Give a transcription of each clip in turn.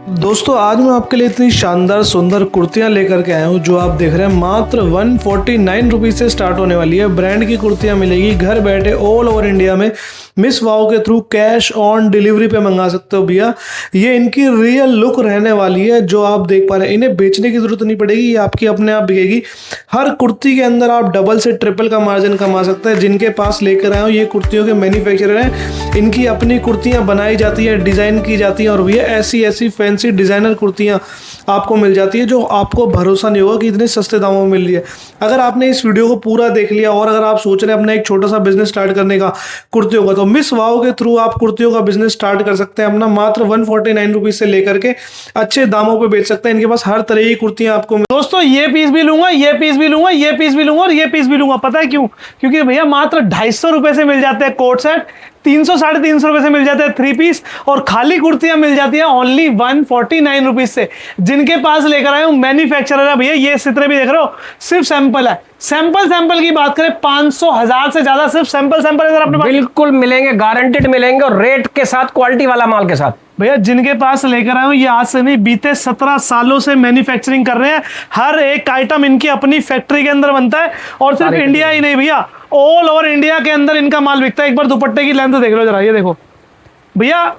दोस्तों आज मैं आपके लिए इतनी शानदार सुंदर कुर्तियां लेकर के आया हूं जो आप देख रहे हैं मात्र 149 रुपीज़ से स्टार्ट होने वाली है। ब्रांड की कुर्तियां मिलेगी घर बैठे ऑल ओवर इंडिया में। मिस वाओ के थ्रू कैश ऑन डिलीवरी पे मंगा सकते हो भैया। ये इनकी रियल लुक रहने वाली है जो आप देख पा रहे हैं। इन्हें बेचने की जरूरत नहीं पड़ेगी, ये आपकी अपने आप बिकेगी। हर कुर्ती के अंदर आप डबल से ट्रिपल का मार्जिन कमा सकते हैं। जिनके पास लेकर आए हो ये कुर्तियों के मैन्युफैक्चरर हैं, इनकी अपनी कुर्तियां बनाई जाती है, डिज़ाइन की जाती हैं और भैया ऐसी ऐसी फैंसी डिज़ाइनर कुर्तियां आपको मिल जाती है जो आपको भरोसा नहीं होगा कि इतने सस्ते दामों में मिल रही है। अगर आपने इस वीडियो को पूरा देख लिया और अगर आप सोच रहे हैं अपना एक छोटा सा बिजनेस स्टार्ट करने का कुर्तियों का, तो मिस वाओ के थ्रू आप कुर्तियों का बिजनेस स्टार्ट कर सकते हैं अपना। मात्र 149 रुपीज़ से लेकर के अच्छे दामों पे बेच सकते हैं। इनके पास हर तरह की कुर्तियां आपको दोस्तों ये पीस भी लूंगा, ये पीस भी लूंगा, ये पीस भी लूंगा और ये पीस भी लूंगा। पता है क्यों? क्योंकि भैया मात्र 250 रुपए से मिल जाते हैं कोट सेट, 300 साढ़े 300 रुपए से मिल जाते हैं 3 पीस और खाली कुर्तियां मिल जाती हैं ओनली 149 रुपीज से। जिनके पास लेकर आए हूं मैन्युफैक्चरर है भैया। ये चित्र भी देख रहे हो, सिर्फ सैंपल है। सैंपल की बात करें 500 1000 से ज्यादा सिर्फ सैंपल है अपने पास। बिल्कुल मिलेंगे, गारंटेड मिलेंगे और रेट के साथ, क्वालिटी वाला माल के साथ। भैया जिनके पास लेकर आए हूं ये आज से नहीं बीते 17 सालों से मैन्युफैक्चरिंग कर रहे हैं। हर एक आइटम इनकी अपनी फैक्ट्री के अंदर बनता है और सिर्फ इंडिया ही नहीं भैया, ऑल ओवर इंडिया के अंदर इनका माल बिकता है। एक बार दुपट्टे की लेंथ देख लो जरा, ये देखो भैया।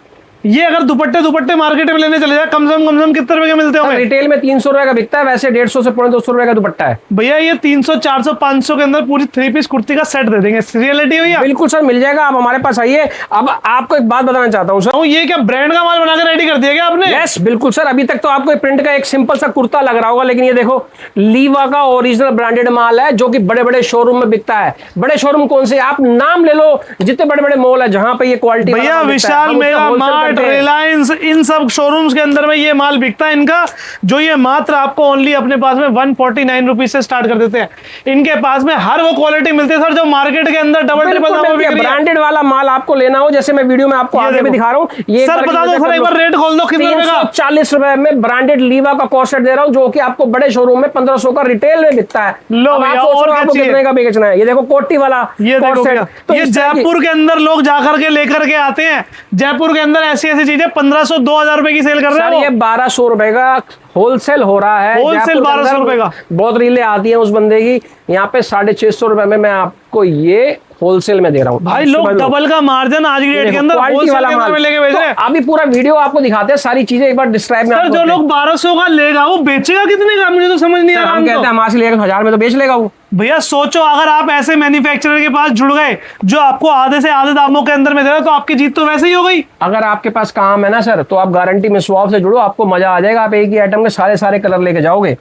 ये अगर दुपट्टे मार्केट में लेने चले जाए कम से कम कितने रुपए के मिलते होंगे? रिटेल में 300 रुपए का बिकता है, वैसे 150 से 250 रुपए का दुपट्टा है भैया। ये 300 400 500 के अंदर पूरी 3 पीस कुर्ती का सेट दे देंगे। रियलिटी भैया बिल्कुल सर, मिल जाएगा। आप हमारे पास आइए। अब आपको एक बात बताना चाहता हूँ सर। ये क्या ब्रांड का माल बनाकर रेडी कर दिया क्या आपने? यस बिल्कुल सर। अभी तक तो आपको प्रिंट का एक सिंपल सा कुर्ता लग रहा होगा, लेकिन ये देखो लीवा का ओरिजिनल ब्रांडेड माल है जो कि बड़े बड़े शोरूम में बिकता है। बड़े शोरूम कौन से? आप नाम ले लो, जितने बड़े बड़े मॉल है जहां पे ये क्वालिटी भैया, विशाल, मेगा मार्ट, रिलायंस, इन सब शोरूम्स के अंदर में ये माल बिकता है इनका। जो ये मात्र आपको ओनली अपने पास में 149 रुपीज से स्टार्ट कर देते हैं। इनके पास में हर वो क्वालिटी मिलती है सर जो मार्केट के अंदर डबल ट्रिपल दामों में ब्रांडेड वाला माल आपको लेना हो, जैसे मैं वीडियो में आपको आगे भी दिखा रहा हूँ। ये सर बता दो सर, एक बार रेट खोल दो कितने रुपए का? 40 रुपए में ब्रांडेड लीवा का कोट सेट दे रहा हूँ जो कि आपको बड़े शोरूम में 1500 का रिटेल में बिकता है। लो भैया, और आपको कितने का बेचना है? ये देखो कोटी वाला ये देखो भैया, तो ये जयपुर के अंदर लोग जाकर के लेकर के आते हैं। जयपुर के अंदर ऐसी ऐसी चीजें 1500 2000 रुपए की सेल कर रहे हैं। ये 1200 रुपए का होलसेल हो रहा है। होलसेल 1200 रुपए का। बहुत रीलें आती हैं उस बंदे की। यहाँ पे 650 रुपए में मैं आपको ये होलसेल में दे रहा हूँ। भाई लोग डबल का मार्जिन आज की डेट के अंदर क्वालिटी वाला माल लेके भेज रहे हैं। अभी पूरा वीडियो आपको दिखाते हैं, सारी चीजें एक बार डिस्क्राइब में। सर जो लोग 1200 का लेगा वो बेचेगा कितने का? मुझे तो समझ नहीं आ रहा। हम कहते हैं हमारे से लेकर 1000 में तो बेच लेगा वो। भैया सोचो, अगर आप ऐसे मैन्युफैक्चरर के पास जुड़ गए जो आपको आधे से आधे दामों के अंदर में दे रहा है तो आपकी जीत तो वैसे ही हो गई। अगर आपके पास काम है ना सर, तो आप गारंटी में स्वाप से जुड़ो, आपको मजा आ जाएगा। आप एक ही आइटम के सारे कलर लेके जाओगे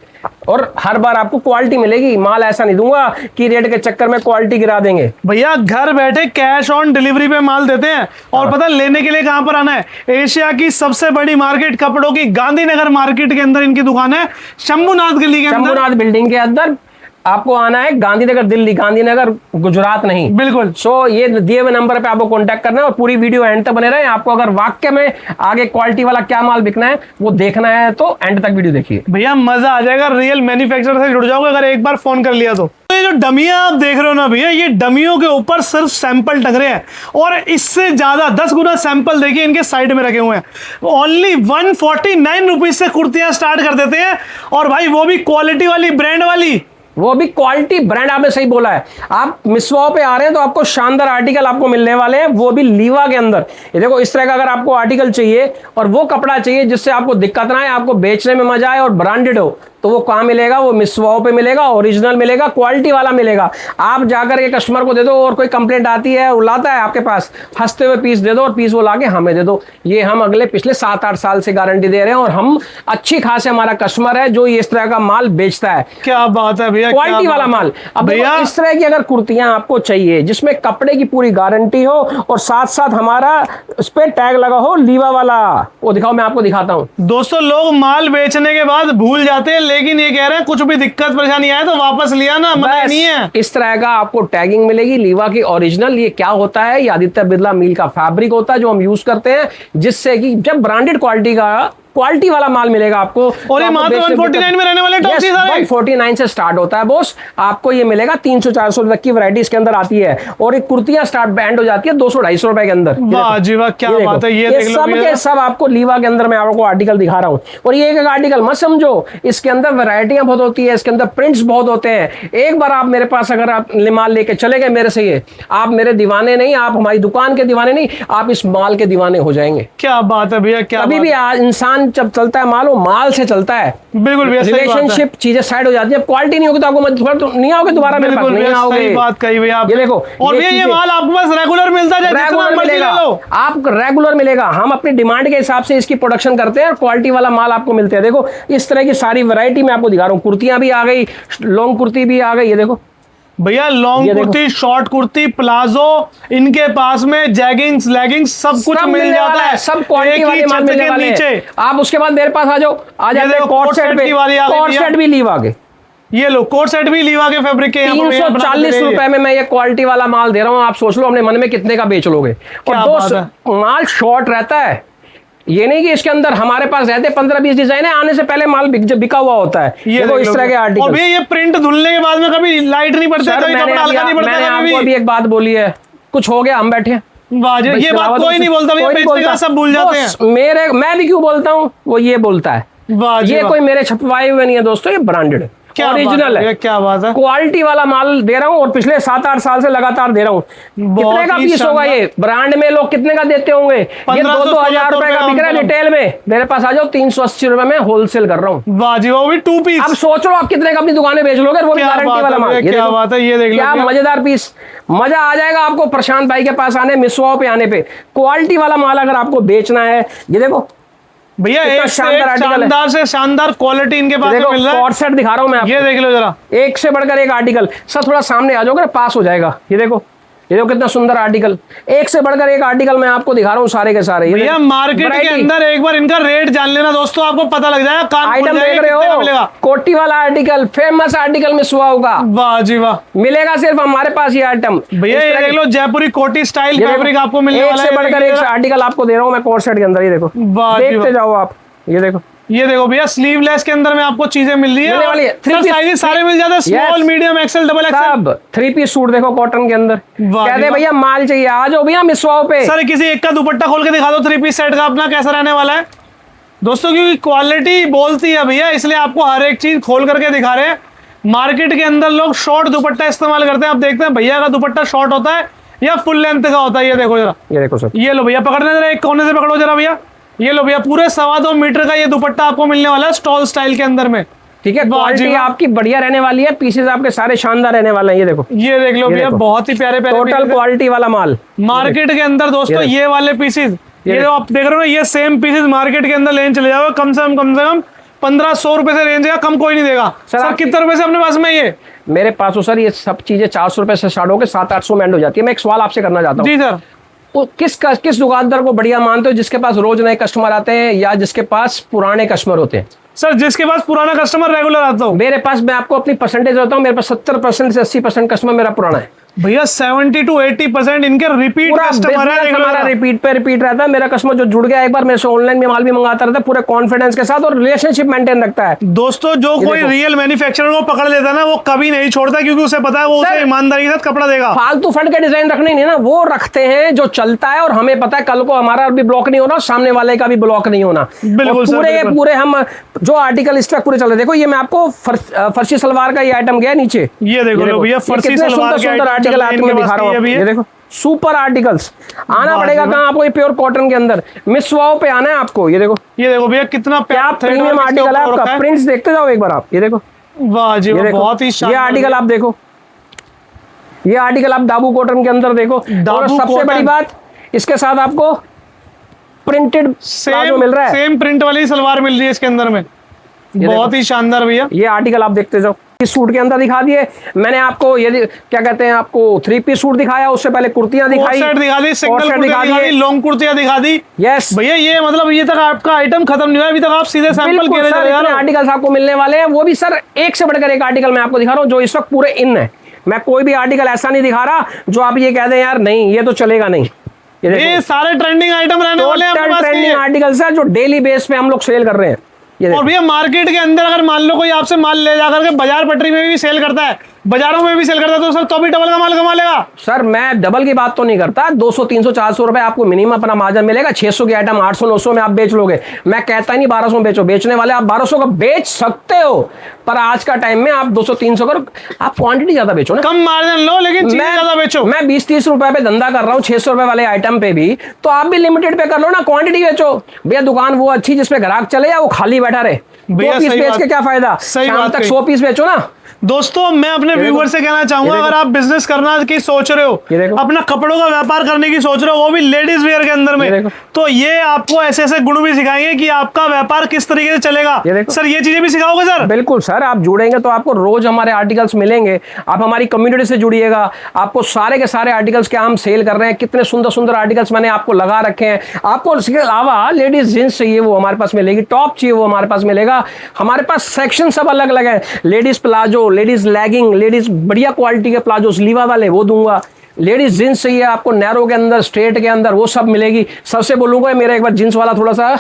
और हर बार आपको क्वालिटी मिलेगी। माल ऐसा नहीं दूंगा कि रेट के चक्कर में क्वालिटी गिरा देंगे। भैया घर बैठे कैश ऑन डिलीवरी पे माल देते हैं। और पता लेने के लिए कहां पर आना है? एशिया की सबसे बड़ी मार्केट कपड़ों की गांधीनगर मार्केट के अंदर इनकी दुकान है, शंभुनाथ गली के अंदर, शंभुनाथ बिल्डिंग के अंदर आपको आना है। गांधीनगर दिल्ली, गांधीनगर गुजरात नहीं। बिल्कुल। सो ये दिए हुए नंबर पे आपको कांटेक्ट करना है और पूरी वीडियो एंड तक बने रहे। आपको अगर वाक्य में आगे क्वालिटी वाला क्या माल बिकना है वो देखना है तो एंड तक वीडियो देखिए भैया, मजा आ जाएगा। रियल मैन्युफैक्चरर से जुड़ जाओगे अगर एक बार फोन कर लिया तो। ये जो डमियां आप देख रहे हो ना भैया, ये डमियों के ऊपर सिर्फ सैंपल टंग रहे हैं और इससे ज्यादा 10 गुना सैंपल देखिए इनके साइड में रखे हुए हैं। ओनली 149 रुपीज से कुर्तियां स्टार्ट कर देते हैं और भाई वो भी क्वालिटी वाली, ब्रांड वाली, वो भी क्वालिटी ब्रांड। आपने सही बोला है। आप मिस वाओ पे आ रहे हैं तो आपको शानदार आर्टिकल आपको मिलने वाले हैं, वो भी लीवा के अंदर। ये देखो इस तरह का अगर आपको आर्टिकल चाहिए और वो कपड़ा चाहिए जिससे आपको दिक्कत ना आए, आपको बेचने में मजा आए और ब्रांडेड हो, तो वो कहाँ मिलेगा? वो मिस वाओ पे मिलेगा, ओरिजिनल मिलेगा, क्वालिटी वाला मिलेगा। आप जाकर के कस्टमर को दे दो और कोई कंप्लेंट आती है, वो लाता है आपके पास, हंसते हुए पीस दे दो और पीस वो लाके हमें दे दो। ये हम अगले पिछले 7-8 साल से गारंटी दे रहे हैं और हम अच्छी खासी हमारा कस्टमर है जो इस तरह का माल बेचता है। क्या बात है भैया, क्वालिटी वाला माल। अब भैया इस तरह की अगर कुर्तियां आपको चाहिए जिसमें कपड़े की पूरी गारंटी हो और साथ साथ हमारा उस पर टैग लगा हो लीवा वाला, वो दिखाओ, मैं आपको दिखाता हूँ। दोस्तों लोग माल बेचने के बाद भूल जाते हैं, लेकिन ये कह रहे हैं कुछ भी दिक्कत परेशानी आए तो वापस लिया ना, मना नहीं है। इस तरह का आपको टैगिंग मिलेगी लीवा की ओरिजिनल। ये क्या होता है? ये आदित्य बिरला मिल का फैब्रिक होता है जो हम यूज करते हैं, जिससे कि जब ब्रांडेड क्वालिटी का क्वालिटी वाला माल मिलेगा आपको। और ये मात्र 149 में रहने वाले टॉप सी सारे 149 से स्टार्ट होता है बॉस, आपको ये मिलेगा 300-400 तक की वैरायटी इसके अंदर आती है। और एक कुर्तियां स्टार्ट बैंड हो जाती है 200-250 रुपए के अंदर। वाह जी वाह, क्या बात है। ये सब के सब आपको लीवा के अंदर मैं आपको आर्टिकल दिखा रहा हूँ। और ये एक आर्टिकल मत समझो, इसके अंदर वैरायटियां बहुत होती है, इसके अंदर प्रिंट्स बहुत होते हैं। एक बार आप मेरे पास अगर आप माल लेके चले गए मेरे से, ये आप मेरे दीवाने नहीं, आप हमारी दुकान के दीवाने नहीं, आप इस माल के दीवाने हो जाएंगे। क्या बात है भैया, क्या अभी भी इंसान जब चलता है माल, वो माल से चलता है। बिल्कुल भैया, रिलेशनशिप चीजें साइड हो जाती है। क्वालिटी नहीं होगी तो आपको नहीं आओगे दोबारा मेरे पास, नहीं आओगे। सही बात कही भैया आप। ये देखो, और भैया ये माल आपके पास रेगुलर मिलता है, रेगुलर मिलेगा, आप रेगुलर मिलेगा। हम अपनी डिमांड के हिसाब से इसकी प्रोडक्शन करते हैं और क्वालिटी वाला माल आपको मिलता है। देखो इस तरह की सारी वैरायटी मैं आपको दिखा रहा हूँ। कुर्तियां भी आ गई, लॉन्ग कुर्ती भी आ गई। ये देखो भैया, long kurti, short kurti, palazzo, इनके पास में जैगिंग्स, लेगिंग्स सब कुछ मिल जाता है। सब क्वालिटी वाले माल मिलने वाले हैं। आप उसके बाद मेरे पास आ जाओ, आ जाते हैं कोट सेट पे। कोट सेट भी लीवा के, ये लो कोट सेट भी लीवा के फैब्रिक के 340 रुपए में मैं ये क्वालिटी वाला माल दे रहा हूँ। आप सोच लो अपने मन में कितने का बेच लोगे। और दो माल शॉर्ट रहता है, ये नहीं कि इसके अंदर हमारे पास रहते 15-20 डिजाइन है, आने से पहले माल बिका हुआ होता है। ये देखो इस तरह के आर्टिकल। और ये प्रिंट धुलने के बाद में कभी लाइट नहीं पड़ता, कभी कपड़ा हल्का नहीं पड़ता। मैंने आपको अभी एक बात बोली है, कुछ हो गया हम बैठे हैं। ये बात कोई नहीं बोलता भैया, बेचने का सब भूल जाते हैं। मैं भी क्यों बोलता हूँ, वो ये बोलता है। ये कोई मेरे छपवाए हुए नहीं है दोस्तों, ये ब्रांडेड है, ओरिजिनल है। क्या बात है, क्वालिटी वाला माल दे रहा हूँ और पिछले 7-8 साल से लगातार दे रहा हूँ। कितने का पीस होगा ये? ब्रांड में लोग कितने का देते होंगे? ये 2-2 हजार रुपए का बिक रहा है रिटेल में, मेरे पास आ जाओ 380 रुपए में होलसेल कर रहा हूँ। वाह जी, वो भी 2 पीस। अब सोच लो आप कितने का अपनी दुकान बेच लोगे, वो भी गारंटी वाला माल। क्या बात है, ये देख लो क्या मजेदार पीस। मजा आ जाएगा आपको प्रशांत भाई के पास आने, मिसवाओ पे आने पे। क्वालिटी वाला माल अगर आपको बेचना है, ये देखो भैया, एक शानदार से शानदार क्वालिटी इनके पास मिल रहा है। कोट सेट दिखा रहा हूं मैं आपको, ये देख लो जरा, एक से बढ़कर एक आर्टिकल। सर थोड़ा सामने आ जाओगे, पास हो जाएगा। ये देखो, ये देखो कितना सुंदर आर्टिकल, एक से बढ़कर एक आर्टिकल मैं आपको दिखा रहा हूँ सारे के सारे। भैया मार्केट के अंदर एक बार इनका रेट जान लेना दोस्तों, आपको पता लग जाएगा। आइटम देख रहे हो, कोटी वाला आर्टिकल, फेमस आर्टिकल में सुहा होगा। वाह जी वाह, मिलेगा सिर्फ हमारे पास ये आइटम। भैया ये देख लो, जयपुरी कोटी स्टाइल फैब्रिक आपको मिलने वाला है। एक से बढ़कर एक आर्टिकल आपको दे रहा हूँ मैं कोट सेट के अंदर। ये देखो, देखते जाओ आप। ये देखो भैया, स्लीवलेस के अंदर में आपको चीजें मिल रही है। 3 साइज सारे मिल जाते हैं, small, medium, XL, double XL, सब 3 पीस सूट देखो कॉटन के अंदर। कहते भैया माल चाहिए, आ जाओ भैया मिसवाओ पे। सर किसी एक का दुपट्टा खोल के दिखा दो 3 पीस सेट का अपना, कैसा रहने वाला है दोस्तों, क्योंकि क्वालिटी बोलती है भैया, इसलिए आपको हर एक चीज खोल करके दिखा रहे हैं। मार्केट के अंदर लोग शॉर्ट दुपट्टा इस्तेमाल करते हैं, आप देखते हैं भैया का दुपट्टा शॉर्ट होता है या फुल लेंथ का होता है। ये देखो जरा, ये देखो सर, ये लो भैया, पकड़ने जरा, एक कोने से पकड़ो जरा भैया। ये लो भैया, पूरे 2.25 मीटर का ये दुपट्टा आपको मिलने वाला है स्टॉल स्टाइल के अंदर में। ठीक है, क्वालिटी आपकी बढ़िया रहने वाली है, पीसेस आपके सारे शानदार रहने वाले हैं। ये देखो, ये देख लो भैया, बहुत ही प्यारे प्यारे टोटल क्वालिटी वाला माल मार्केट के अंदर दोस्तों। ये वाले पीसेस, ये जो आप देख रहे हो ना, ये सेम पीसेस मार्केट के अंदर लेने चले जाओ, कम से कम 1500 रुपए से रेंज है, कम कोई नहीं देगा। सर कितने रुपए से अपने पास में? ये मेरे पास हो सर, ये सब चीजें 400 रुपए से स्टार्ट होकर 700-800 में एंड हो जाती है। मैं एक सवाल आपसे करना चाहता हूँ जी सर, तो किस दुकानदार को बढ़िया मानते हो, जिसके पास रोज नए कस्टमर आते हैं या जिसके पास पुराने कस्टमर होते हैं? सर जिसके पास पुराना कस्टमर रेगुलर आता हो। मेरे पास, मैं आपको अपनी परसेंटेज बताता हूँ, मेरे पास 70% से 80% कस्टमर मेरा पुराना है भैया। 70 to 80% इनके रिपीट कस्टमर है, हमारा रिपीट पे रिपीट रहता है। मेरा कस्टमर जो जुड़ गया एक बार मेरे से, ऑनलाइन में माल भी मंगाता रहता है पूरे कॉन्फिडेंस के साथ और रिलेशनशिप मेंटेन रखता है। दोस्तों जो कोई रियल मैन्युफैक्चरर को पकड़ लेता है ना, वो कभी नहीं छोड़ता, क्योंकि उसे पता है वो उसे ईमानदारी के साथ कपड़ा देगा। फालतू फंड के डिजाइन रखने नहीं ना, वो रखते हैं जो चलता है, और हमें पता है कल को हमारा भी ब्लॉक नहीं होना, सामने वाले का भी ब्लॉक नहीं होना। बिल्कुल पूरे हम जो आर्टिकल स्टॉक पूरे चल रहे। देखो ये मैं आपको फर्शी सलवार का ये आइटम गया नीचे, ये देखो भैया, फर्शी सलवार सुंदर आर्टिकल आपको मैं दिखा रहा हूँ। ये देखो सुपर आर्टिकल्स। आना पड़ेगा कहाँ आपको? ये प्योर कॉटन के अंदर मिसवाओ पे आना है आपको। ये देखो भैया, कितना प्रीमियम आर्टिकल है आपका। प्रिंट्स देखते जाओ एक बार आप। ये देखो, वाह जी, बहुत ही शानदार। ये आर्टिकल आप देखो, ये आर्टिकल आप दाबू कॉटन के अंदर देखो। और सबसे बड़ी बात, इसके साथ आपको प्रिंटेड प्लाजो मिल रहा है, सेम प्रिंट वाली सलवार मिल रही है इसके अंदर में। बहुत ही शानदार भैया, ये आर्टिकल आप देखते जाओ। इस सूट के अंदर दिखा दिए मैंने आपको, ये क्या कहते हैं, आपको 3 पीस सूट दिखाया, उससे पहले कुर्तियां दिखाई, दिखा दी, सिंगल दिखा दी, लॉन्ग कुर्तियां दिखा दी। यस भैया, ये मतलब ये तक आपका आइटम खत्म नहीं हुआ, अभी तक आप सीधे सैंपल के आर्टिकल्स आपको मिलने वाले हैं। वो भी सर एक से बढ़कर एक आर्टिकल मैं आपको दिखा रहा हूँ जो इस वक्त पूरे इन है। मैं कोई भी आर्टिकल ऐसा नहीं दिखा रहा जो आप ये कह दें यार नहीं ये तो चलेगा नहीं। देखो, ये सारे ट्रेंडिंग आइटम रहने वाले हैं आपके टोटल पास ट्रेंडिंग ये। आर्टिकल्स है जो डेली बेस पे हम लोग सेल कर रहे हैं। ये देखो, और भैया मार्केट के अंदर अगर मान लो कोई आपसे माल ले जाकर के बाजार पटरी में भी सेल करता है, बाजारों में भी सेल करता है, तो सर तो भी डबल का माल कमा लेगा। सर मैं डबल की बात तो नहीं करता, 200 300 400 रुपए आपको मिनिमम अपना मार्जिन मिलेगा। 600 की आइटम 800 900 में आप बेच लोगे। मैं कहता ही नहीं 1200 में बेचो, बेचने वाले आप 1200 का बेच सकते हो, पर आज का टाइम में आप 200 300 कर, आप क्वांटिटी ज्यादा बेचो ना, कम मार्जिन लो लेकिन चीज ज्यादा बेचो। मैं 20-30 रुपए पे धंधा कर रहा हूँ 600 रुपए वाले आइटम पे भी, तो आप भी लिमिटेड पे कर लो ना, क्वांटिटी बेचो। भैया दुकान वो अच्छी जिसपे ग्राहक चले या वो खाली बैठा रहे, 2 पीस बेच के क्या फायदा, शाम तक 100 पीस बेचो ना। दोस्तों मैं अपने व्यूअर से कहना चाहूंगा, अगर आप बिजनेस करना की सोच रहे हो, अपना कपड़ों का व्यापार करने की सोच रहे हो, वो भी लेडीज वेयर के अंदर में, तो ये आपको ऐसे ऐसे गुण भी सिखाएंगे कि आपका व्यापार किस तरीके से चलेगा। सर ये चीजें भी सिखाओगे सर? बिल्कुल सर, आप जुड़ेंगे तो आपको रोज हमारे आर्टिकल्स मिलेंगे। आप हमारी कम्युनिटी से जुड़िएगा, आपको सारे के सारे आर्टिकल्स क्या हम सेल कर रहे हैं, कितने सुंदर सुंदर आर्टिकल्स मैंने आपको लगा रखे हैं। आपको इसके अलावा लेडीज जींस चाहिए वो हमारे पास मिलेगी, टॉप चाहिए वो हमारे पास मिलेगा। हमारे पास सेक्शन सब अलग अलग है, ladies palazzo, ladies legging, ladies बढ़िया क्वालिटी के प्लाजो लीवा वाले वो दूंगा। लेडीज जींस चाहिए आपको नैरो के अंदर, स्ट्रेट के अंदर, वो सब मिलेगी। सबसे बोलूंगा मेरा एक बार जींस वाला थोड़ा सा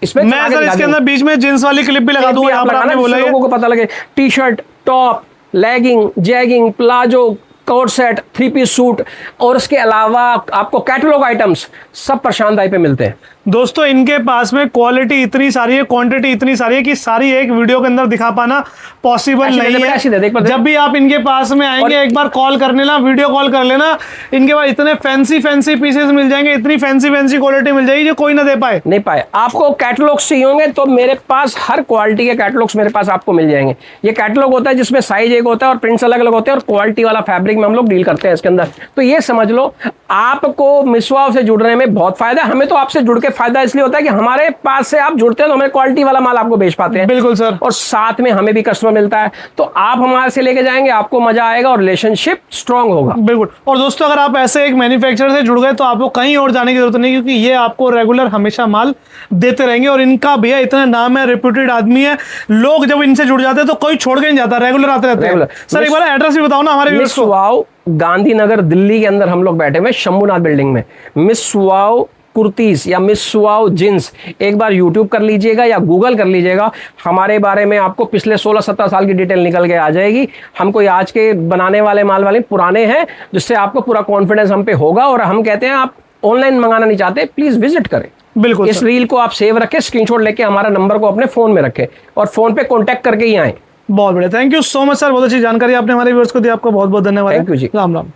इसमें मैं सर इसके अंदर बीच में जींस वाली क्लिप भी लगा दूंगा, यहाँ पर आपने बोला लोगों को पता लगे। T shirt, top, legging, jegging, palazzo, coat set, 3 piece suit, और इसके अलावा आपको कैटलॉग आइटम्स सब प्रशांत भाई पे मिलते हैं। दोस्तों इनके पास में क्वालिटी इतनी सारी है, क्वांटिटी इतनी सारी है कि सारी एक वीडियो के अंदर दिखा पाना पॉसिबल नहीं है। जब भी आप इनके पास में आएंगे एक बार कॉल कर लेना, वीडियो कॉल कर लेना, इनके पास इतने फैंसी फैंसी पीसेस मिल जाएंगे, इतनी फैंसी फैंसी क्वालिटी मिल जाएगी जो कोई ना दे पाए। आपको कैटलॉग्स चाहिए होंगे तो मेरे पास हर क्वालिटी के कैटलॉग्स मेरे पास आपको मिल जाएंगे। ये कैटलॉग होता है जिसमें साइज एक होता है और प्रिंट्स अलग अलग होते हैं, और क्वालिटी वाला फैब्रिक में हम लोग डील करते हैं इसके अंदर। तो ये समझ लो आपको मिसवाओ से जुड़ने में बहुत फायदा है। हमें तो आपसे जुड़ के फायदा इसलिए होता है कि हमारे पास से आप जुड़ते हैं तो हमें क्वालिटी वाला माल आपको बेच पाते हैं। बिल्कुल सर, और साथ में हमें भी कस्टमर मिलता है, तो आप हमारे से लेके जाएंगे, आपको मजा आएगा और रिलेशनशिप स्ट्रांग होगा। बिल्कुल। और दोस्तों अगर आप ऐसे एक मैन्युफैक्चरर से जुड़ गए तो आपको कहीं और जाने की जरूरत नहीं, क्योंकि ये आपको रेगुलर हमेशा माल देते रहेंगे। और इनका भैया इतना नाम है, रेप्यूटेड आदमी है, लोग जब इनसे जुड़ जाते हैं तो कोई छोड़ के नहीं जाता, रेगुलर आते रहते हैं। सर एक बार एड्रेस भी बताओ ना हमारे व्यूअर्स को। मिसवाओ गांधीनगर दिल्ली के अंदर हम लोग बैठे हुए शंभुनाथ बिल्डिंग में। मिसवाओ कुर्तीज या मिसवाओ जींस एक बार यूट्यूब कर लीजिएगा या गूगल कर लीजिएगा, हमारे बारे में आपको पिछले 16-17 साल की डिटेल निकल के आ जाएगी। हम कोई आज के बनाने वाले माल वाले पुराने हैं, जिससे आपको पूरा कॉन्फिडेंस हम पे होगा। और हम कहते हैं आप ऑनलाइन मंगाना नहीं चाहते, प्लीज विजिट करें। बिल्कुल। इस रील को आप सेव रखें, स्क्रीनशॉट लेके हमारा नंबर को अपने फोन में रखें और फोन पे कॉन्टैक्ट करके ही आए। बहुत बढ़िया, thank you so much sir, बहुत अच्छी जानकारी आपने हमारे व्यूअर्स को दी, आपको बहुत बहुत धन्यवाद। थैंक यू जी, राम राम।